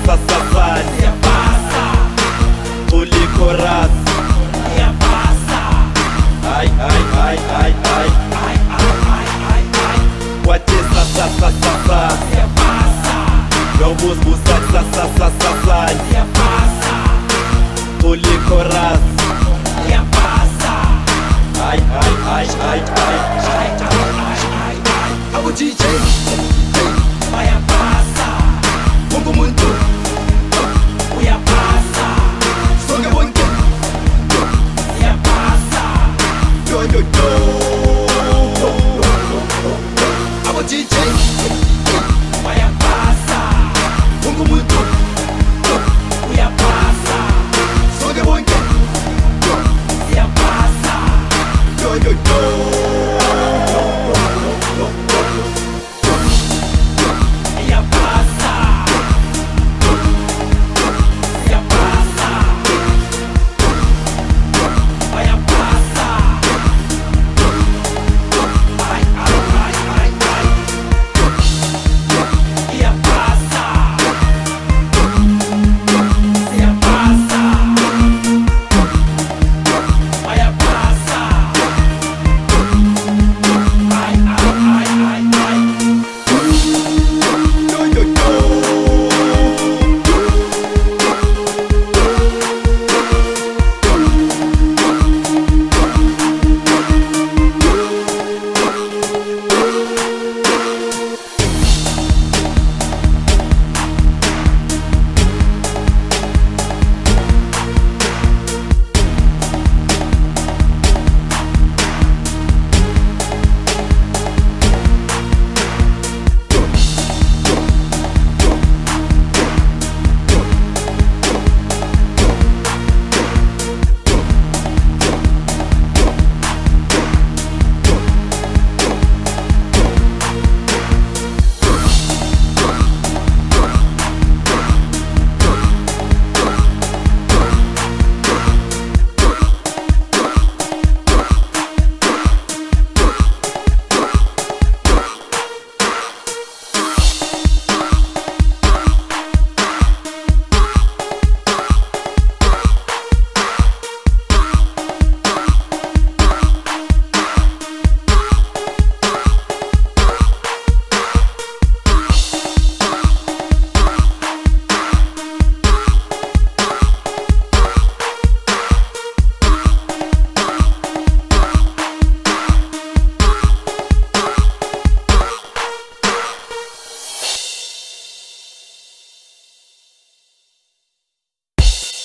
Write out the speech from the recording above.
safari ya pasa, kuliko rasi ya pasa, ai ai ai ai ai ai ai ai ai ai, wache safari ya pasa, Robus busak safari ya pasa, kuliko rasi ya pasa, ai ai ai ai ai ai ai ai ai, Abo DJ ya pasa, Mungu muntu ya pasa, Songa bonke ya pasa, Yo yo yo Abo DJ ya pasa, Mungu muntu ya pasa, Songa bonke ya pasa, Yo yo yo